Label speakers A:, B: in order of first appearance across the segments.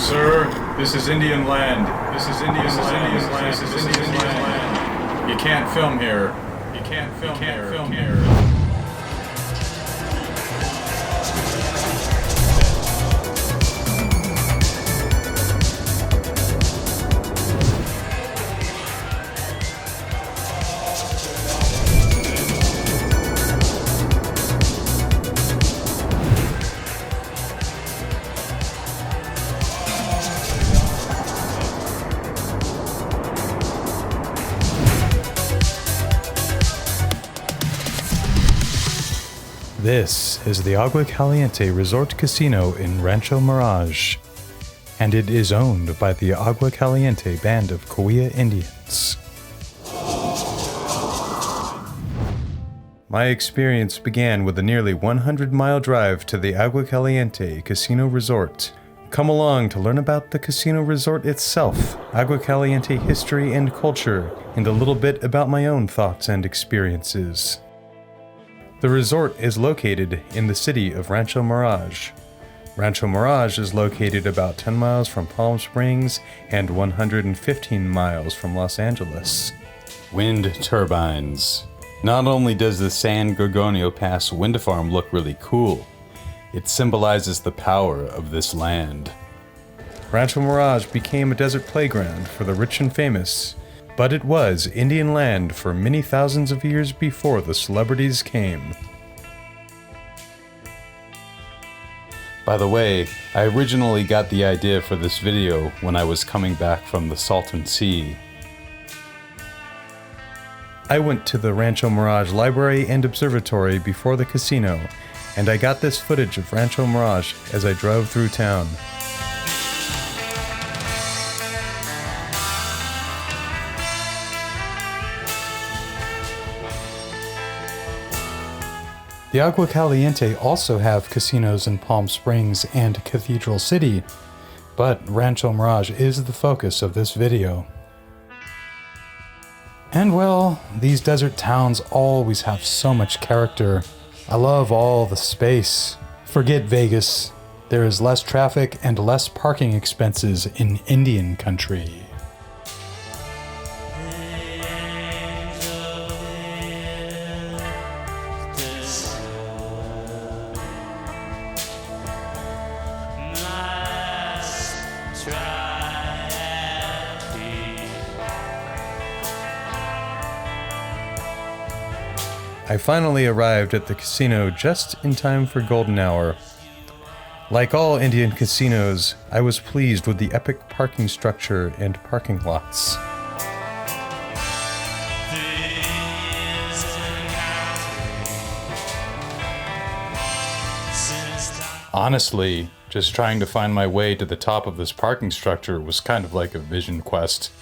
A: Sir, this is Indian land. This is Indian land. This is Indian land. You can't film here. You can't film here.
B: This is the Agua Caliente Resort Casino in Rancho Mirage, and it is owned by the Agua Caliente Band of Cahuilla Indians. My experience began with a nearly 100-mile drive to the Agua Caliente Casino Resort. Come along to learn about the casino resort itself, Agua Caliente history and culture, and a little bit about my own thoughts and experiences. The resort is located in the city of Rancho Mirage. Rancho Mirage is located about 10 miles from Palm Springs and 115 miles from Los Angeles. Wind turbines. Not only does the San Gorgonio Pass wind farm look really cool, it symbolizes the power of this land. Rancho Mirage became a desert playground for the rich and famous, but it was Indian land for many thousands of years before the celebrities came. By the way, I originally got the idea for this video when I was coming back from the Salton Sea. I went to the Rancho Mirage Library and Observatory before the casino, and I got this footage of Rancho Mirage as I drove through town. The Agua Caliente also have casinos in Palm Springs and Cathedral City, but Rancho Mirage is the focus of this video. And well, these desert towns always have so much character. I love all the space. Forget Vegas. There is less traffic and less parking expenses in Indian country. I finally arrived at the casino just in time for golden hour. Like all Indian casinos, I was pleased with the epic parking structure and parking lots. Honestly, just trying to find my way to the top of this parking structure was kind of like a vision quest.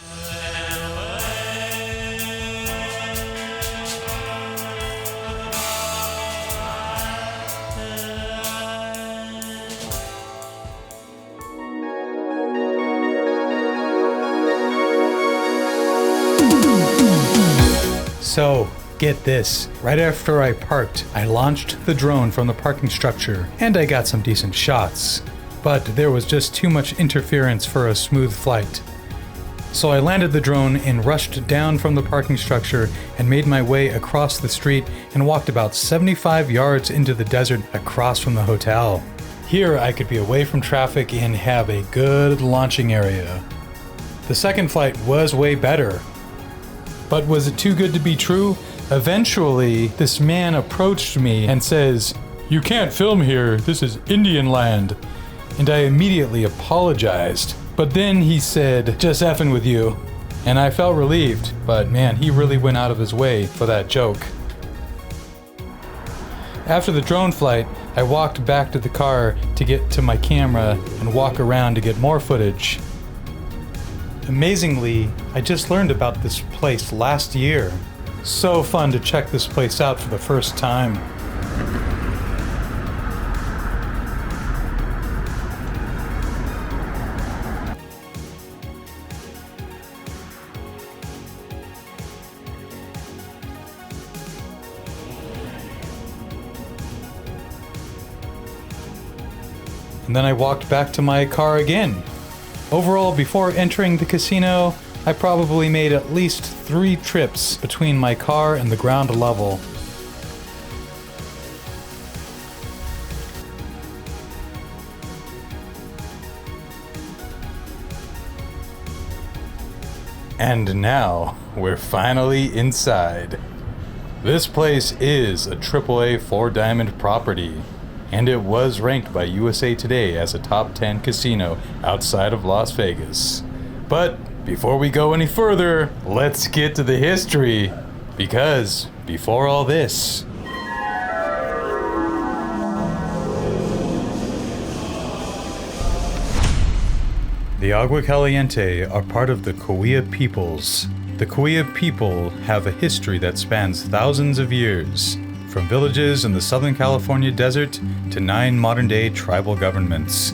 B: So, get this, right after I parked, I launched the drone from the parking structure, and I got some decent shots. But there was just too much interference for a smooth flight. So I landed the drone and rushed down from the parking structure and made my way across the street and walked about 75 yards into the desert across from the hotel. Here I could be away from traffic and have a good launching area. The second flight was way better. But was it too good to be true? Eventually, this man approached me and says, "You can't film here, this is Indian land." And I immediately apologized. But then he said, "Just effing with you." And I felt relieved, but man, he really went out of his way for that joke. After the drone flight, I walked back to the car to get to my camera and walk around to get more footage. Amazingly, I just learned about this place last year. So fun to check this place out for the first time. And then I walked back to my car again. Overall, before entering the casino, I probably made at least 3 trips between my car and the ground level. And now, we're finally inside. This place is a AAA 4-diamond property, and it was ranked by USA Today as a top 10 casino outside of Las Vegas. But before we go any further, let's get to the history, because before all this, the Agua Caliente are part of the Cahuilla peoples. The Cahuilla people have a history that spans thousands of years, from villages in the Southern California desert to 9 modern-day tribal governments.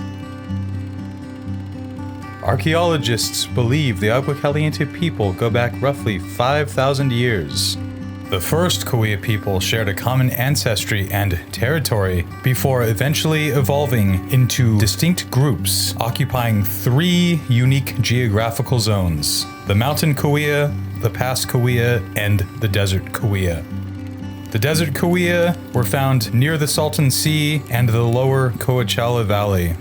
B: Archaeologists believe the Agua Caliente people go back roughly 5,000 years. The first Cahuilla people shared a common ancestry and territory before eventually evolving into distinct groups occupying 3 unique geographical zones: the Mountain Cahuilla, the Pass Cahuilla, and the Desert Cahuilla. The Desert Cahuilla were found near the Salton Sea and the lower Coachella Valley.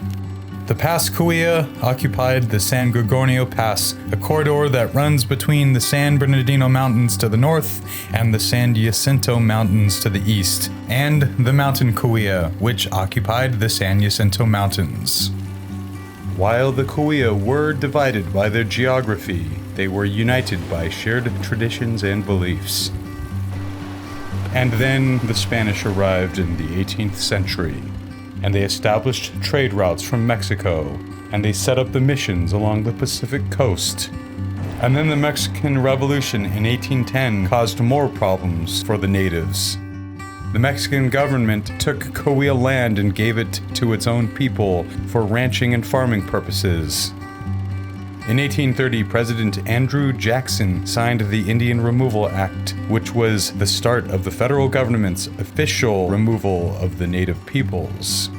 B: The Pass Cahuilla occupied the San Gorgonio Pass, a corridor that runs between the San Bernardino Mountains to the north and the San Jacinto Mountains to the east, and the Mountain Cahuilla, which occupied the San Jacinto Mountains. While the Cahuilla were divided by their geography, they were united by shared traditions and beliefs. And then the Spanish arrived in the 18th century, and they established trade routes from Mexico, and they set up the missions along the Pacific coast. And then the Mexican Revolution in 1810 caused more problems for the natives. The Mexican government took Cahuilla land and gave it to its own people for ranching and farming purposes. In 1830, President Andrew Jackson signed the Indian Removal Act, which was the start of the federal government's official removal of the native peoples.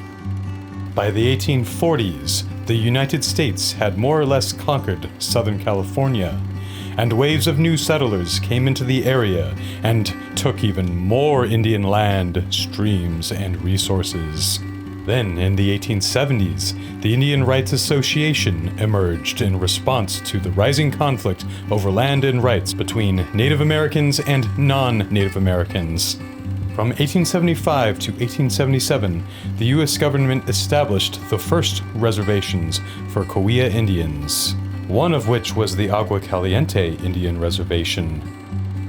B: By the 1840s, the United States had more or less conquered Southern California, and waves of new settlers came into the area and took even more Indian land, streams, and resources. Then, in the 1870s, the Indian Rights Association emerged in response to the rising conflict over land and rights between Native Americans and non-Native Americans. From 1875 to 1877, the U.S. government established the first reservations for Cahuilla Indians, one of which was the Agua Caliente Indian Reservation.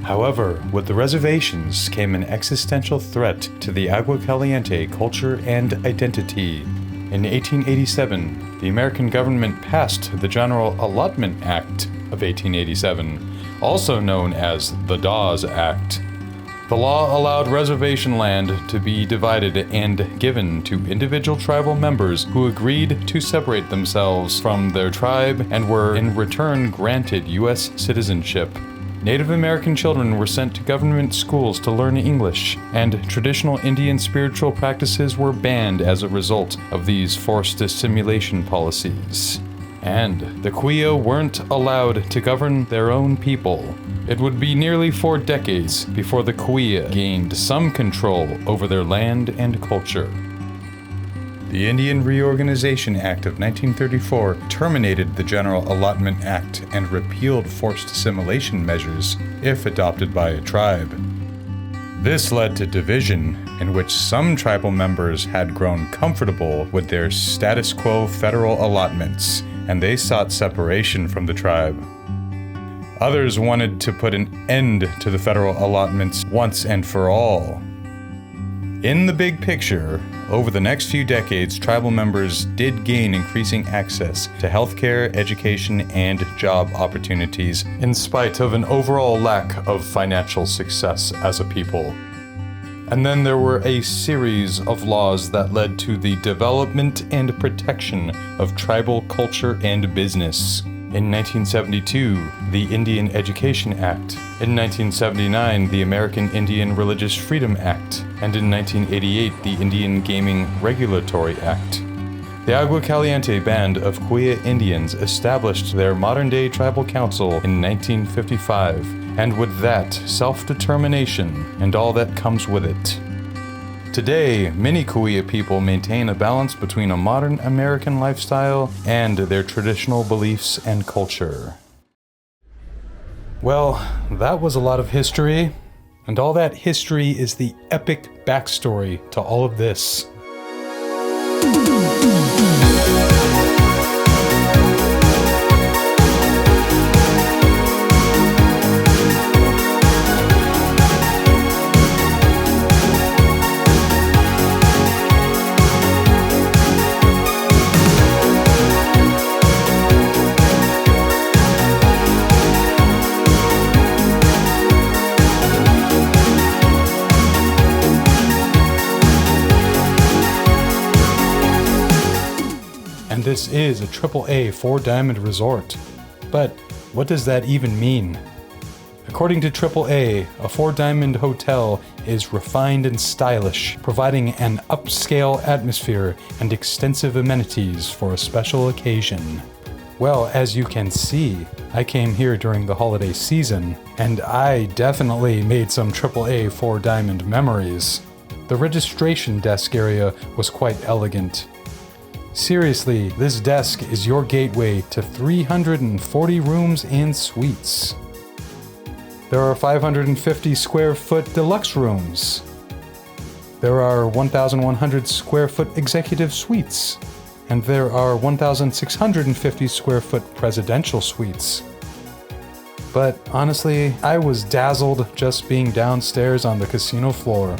B: However, with the reservations came an existential threat to the Agua Caliente culture and identity. In 1887, the American government passed the General Allotment Act of 1887, also known as the Dawes Act. The law allowed reservation land to be divided and given to individual tribal members who agreed to separate themselves from their tribe and were in return granted U.S. citizenship. Native American children were sent to government schools to learn English, and traditional Indian spiritual practices were banned as a result of these forced assimilation policies. And the Cahuilla weren't allowed to govern their own people. It would be nearly 4 decades before the Cahuilla gained some control over their land and culture. The Indian Reorganization Act of 1934 terminated the General Allotment Act and repealed forced assimilation measures if adopted by a tribe. This led to division, in which some tribal members had grown comfortable with their status quo federal allotments, and they sought separation from the tribe. Others wanted to put an end to the federal allotments once and for all. In the big picture, over the next few decades, tribal members did gain increasing access to healthcare, education, and job opportunities, in spite of an overall lack of financial success as a people. And then there were a series of laws that led to the development and protection of tribal culture and business. In 1972, the Indian Education Act. In 1979, the American Indian Religious Freedom Act. And in 1988, the Indian Gaming Regulatory Act. The Agua Caliente band of Cahuilla Indians established their modern-day tribal council in 1955, and with that, self-determination and all that comes with it. Today, many Cahuilla people maintain a balance between a modern American lifestyle and their traditional beliefs and culture. Well, that was a lot of history, and all that history is the epic backstory to all of this. And this is a AAA 4-diamond resort. But what does that even mean? According to AAA, a 4-diamond hotel is refined and stylish, providing an upscale atmosphere and extensive amenities for a special occasion. Well, as you can see, I came here during the holiday season, and I definitely made some AAA 4-diamond memories. The registration desk area was quite elegant. Seriously, this desk is your gateway to 340 rooms and suites. There are 550 square foot deluxe rooms. There are 1,100 square foot executive suites. And there are 1,650 square foot presidential suites. But honestly, I was dazzled just being downstairs on the casino floor.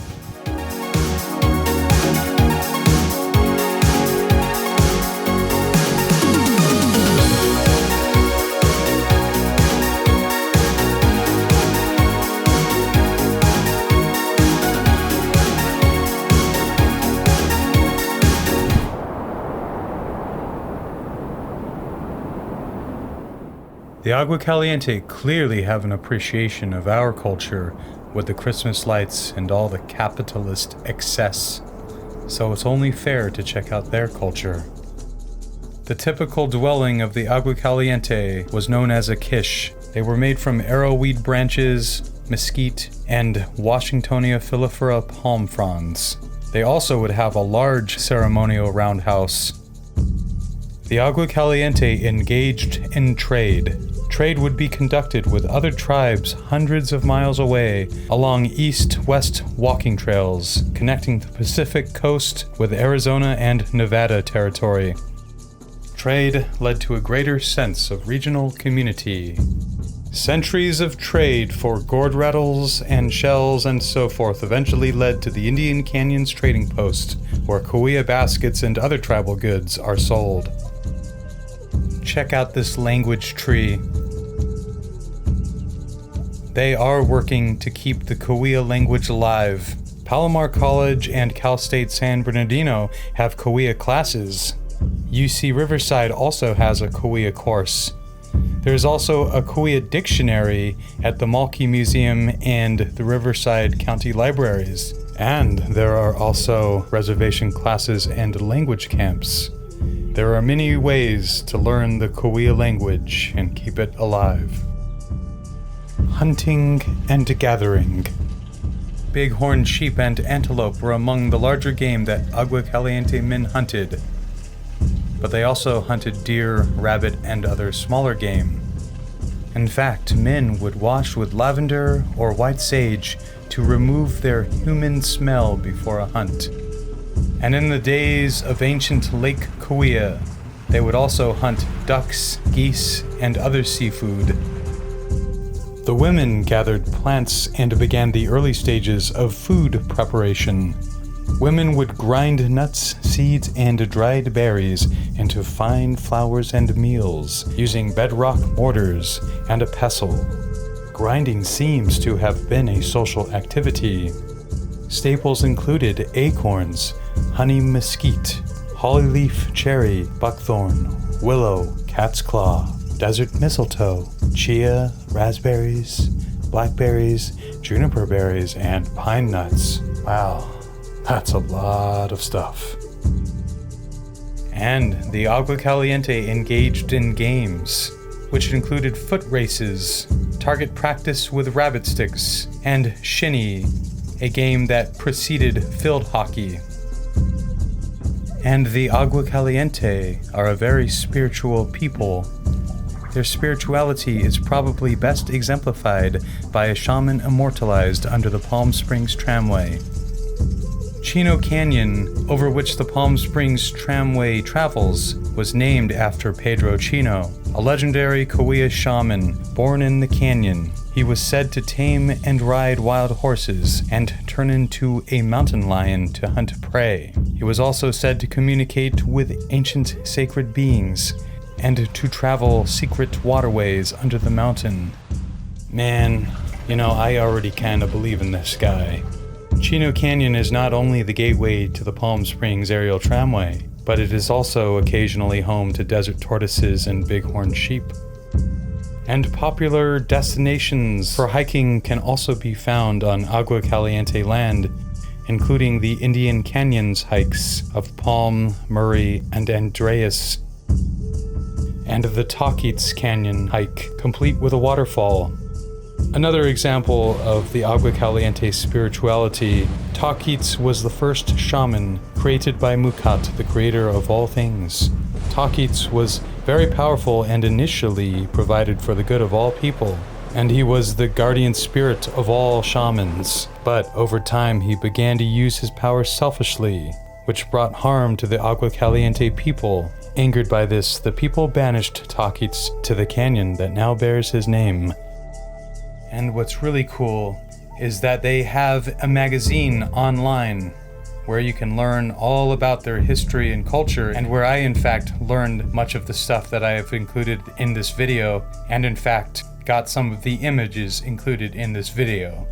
B: The Agua Caliente clearly have an appreciation of our culture with the Christmas lights and all the capitalist excess, so it's only fair to check out their culture. The typical dwelling of the Agua Caliente was known as a quiche. They were made from arrowweed branches, mesquite, and Washingtonia filifera palm fronds. They also would have a large ceremonial roundhouse. The Agua Caliente engaged in trade. Trade would be conducted with other tribes hundreds of miles away along east-west walking trails connecting the Pacific coast with Arizona and Nevada territory. Trade led to a greater sense of regional community. Centuries of trade for gourd rattles and shells and so forth eventually led to the Indian Canyons Trading Post, where Cahuilla baskets and other tribal goods are sold. Check out this language tree. They are working to keep the Cahuilla language alive. Palomar College and Cal State San Bernardino have Cahuilla classes. UC Riverside also has a Cahuilla course. There's also a Cahuilla dictionary at the Malky Museum and the Riverside County Libraries. And there are also reservation classes and language camps. There are many ways to learn the Cahuilla language and keep it alive. Hunting and gathering. Bighorn sheep and antelope were among the larger game that Agua Caliente men hunted, but they also hunted deer, rabbit, and other smaller game. In fact, men would wash with lavender or white sage to remove their human smell before a hunt. And in the days of ancient Lake Cahuilla, they would also hunt ducks, geese, and other seafood. The women gathered plants and began the early stages of food preparation. Women would grind nuts, seeds, and dried berries into fine flours and meals, using bedrock mortars and a pestle. Grinding seems to have been a social activity. Staples included acorns, honey mesquite, hollyleaf cherry, buckthorn, willow, cat's claw, desert mistletoe, chia, raspberries, blackberries, juniper berries, and pine nuts. Wow, that's a lot of stuff. And the Agua Caliente engaged in games, which included foot races, target practice with rabbit sticks, and shinny, a game that preceded field hockey. And the Agua Caliente are a very spiritual people. Their spirituality is probably best exemplified by a shaman immortalized under the Palm Springs Tramway. Chino Canyon, over which the Palm Springs Tramway travels, was named after Pedro Chino, a legendary Cahuilla shaman born in the canyon. He was said to tame and ride wild horses and turn into a mountain lion to hunt prey. He was also said to communicate with ancient sacred beings and to travel secret waterways under the mountain. Man, I already kinda believe in this guy. Chino Canyon is not only the gateway to the Palm Springs aerial tramway, but it is also occasionally home to desert tortoises and bighorn sheep. And popular destinations for hiking can also be found on Agua Caliente land, including the Indian Canyons hikes of Palm, Murray, and Andreas, and the Tahquitz Canyon hike, complete with a waterfall. Another example of the Agua Caliente spirituality, Tahquitz was the first shaman created by Mukat, the creator of all things. Tahquitz was very powerful and initially provided for the good of all people, and he was the guardian spirit of all shamans. But over time he began to use his power selfishly, which brought harm to the Agua Caliente people. Angered by this, the people banished Tahquitz to the canyon that now bears his name. And what's really cool is that they have a magazine online where you can learn all about their history and culture, and where I in fact learned much of the stuff that I have included in this video, and in fact got some of the images included in this video.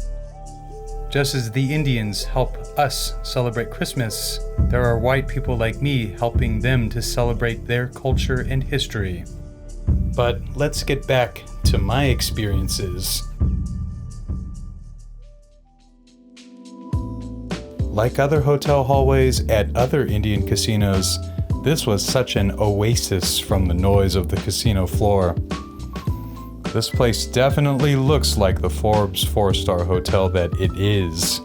B: Just as the Indians help us celebrate Christmas, there are white people like me helping them to celebrate their culture and history. But let's get back to my experiences. Like other hotel hallways at other Indian casinos, this was such an oasis from the noise of the casino floor. This place definitely looks like the Forbes 4-star hotel that it is.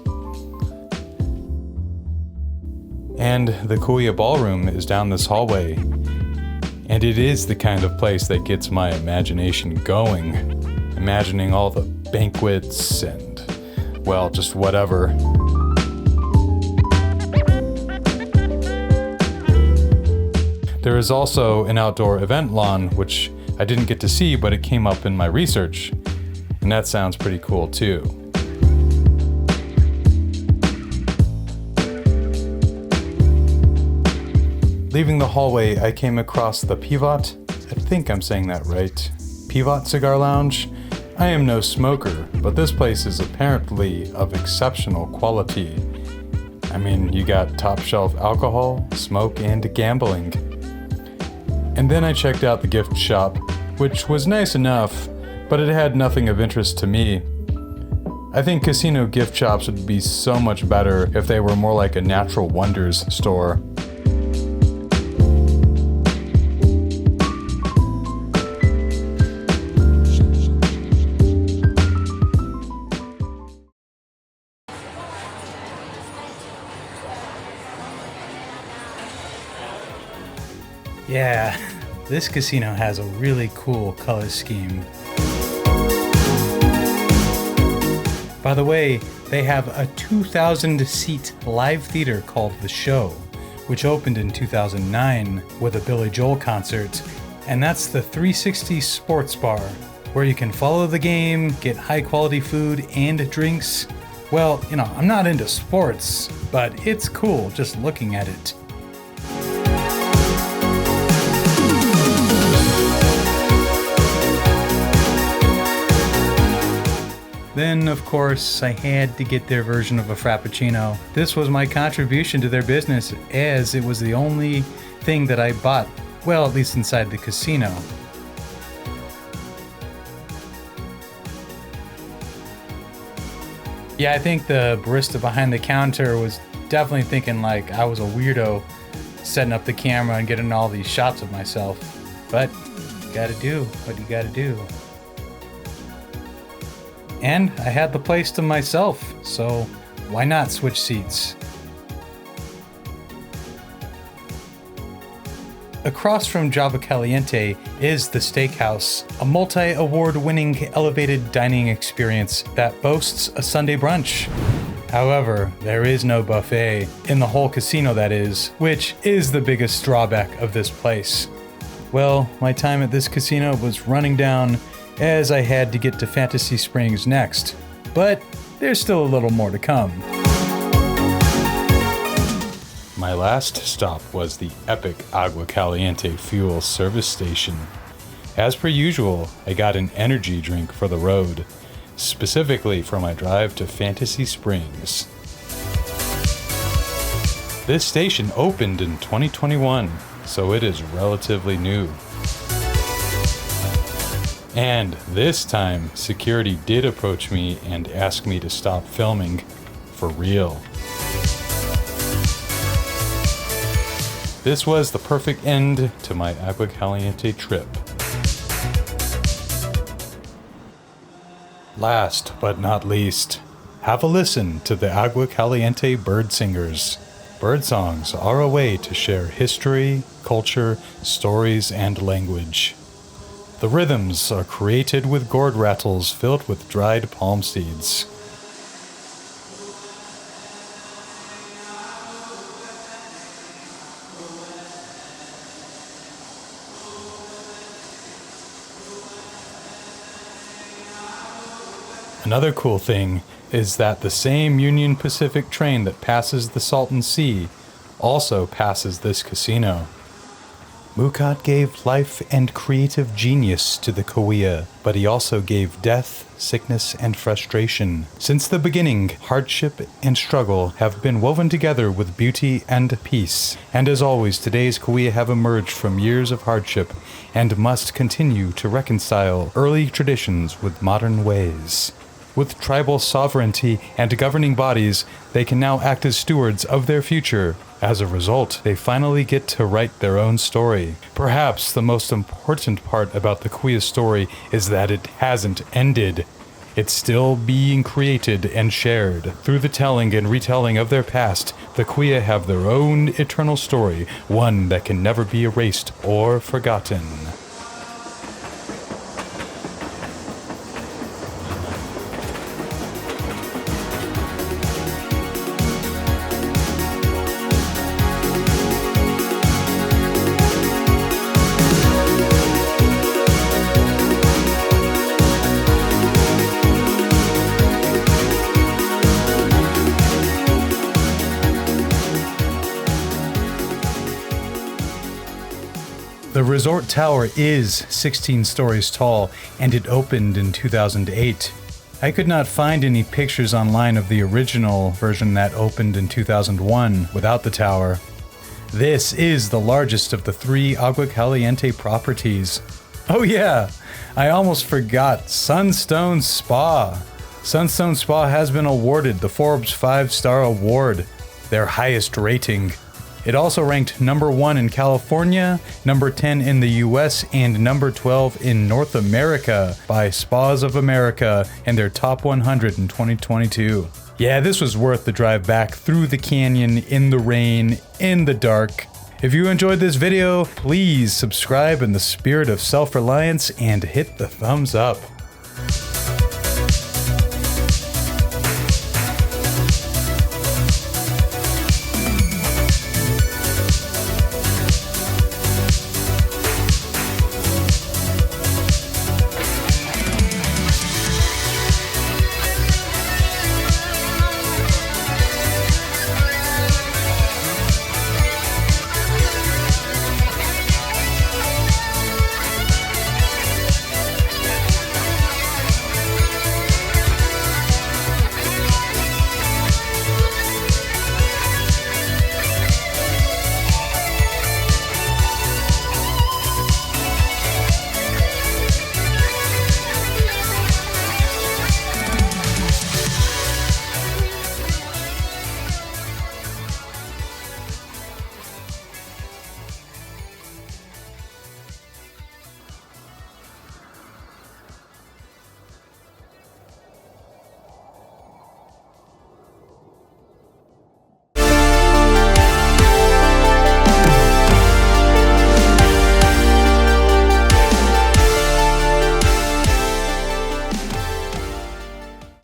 B: And the Cahuilla Ballroom is down this hallway, and it is the kind of place that gets my imagination going. Imagining all the banquets and, well, just whatever. There is also an outdoor event lawn, which I didn't get to see, but it came up in my research, and that sounds pretty cool too. Leaving the hallway, I came across the Pivot, I think I'm saying that right, Pivot Cigar Lounge. I am no smoker, but this place is apparently of exceptional quality. I mean, you got top shelf alcohol, smoke, and gambling. And then I checked out the gift shop, which was nice enough, but it had nothing of interest to me. I think casino gift shops would be so much better if they were more like a Natural Wonders store. Yeah, this casino has a really cool color scheme. By the way, they have a 2,000-seat live theater called The Show, which opened in 2009 with a Billy Joel concert, and that's the 360 Sports Bar, where you can follow the game, get high-quality food and drinks. Well, I'm not into sports, but it's cool just looking at it. Then, of course, I had to get their version of a Frappuccino. This was my contribution to their business, as it was the only thing that I bought, well, at least inside the casino. Yeah, I think the barista behind the counter was definitely thinking like I was a weirdo setting up the camera and getting all these shots of myself. But you gotta do what you gotta do. And I had the place to myself, so why not switch seats? Across from Agua Caliente is the Steakhouse, a multi-award-winning elevated dining experience that boasts a Sunday brunch. However, there is no buffet, in the whole casino that is, which is the biggest drawback of this place. Well, my time at this casino was running down as I had to get to Fantasy Springs next, but there's still a little more to come. My last stop was the epic Agua Caliente fuel service station. As per usual, I got an energy drink for the road, specifically for my drive to Fantasy Springs. This station opened in 2021, so it is relatively new. And this time, security did approach me and ask me to stop filming for real. This was the perfect end to my Agua Caliente trip. Last but not least, have a listen to the Agua Caliente bird singers. Bird songs are a way to share history, culture, stories, and language. The rhythms are created with gourd rattles filled with dried palm seeds. Another cool thing is that the same Union Pacific train that passes the Salton Sea also passes this casino. Mukat gave life and creative genius to the Cahuilla, but he also gave death, sickness, and frustration. Since the beginning, hardship and struggle have been woven together with beauty and peace. And as always, today's Cahuilla have emerged from years of hardship and must continue to reconcile early traditions with modern ways. With tribal sovereignty and governing bodies, they can now act as stewards of their future. As a result, they finally get to write their own story. Perhaps the most important part about the Cahuilla story is that it hasn't ended. It's still being created and shared. Through the telling and retelling of their past, the Cahuilla have their own eternal story, one that can never be erased or forgotten. The resort tower is 16 stories tall, and it opened in 2008. I could not find any pictures online of the original version that opened in 2001 without the tower. This is the largest of the 3 Agua Caliente properties. Oh yeah, I almost forgot Sunstone Spa. Sunstone Spa has been awarded the Forbes 5-star award, their highest rating. It also ranked number 1 in California, number 10 in the US, and number 12 in North America by Spas of America in their top 100 in 2022. Yeah, this was worth the drive back through the canyon, in the rain, in the dark. If you enjoyed this video, please subscribe in the spirit of self-reliance and hit the thumbs up.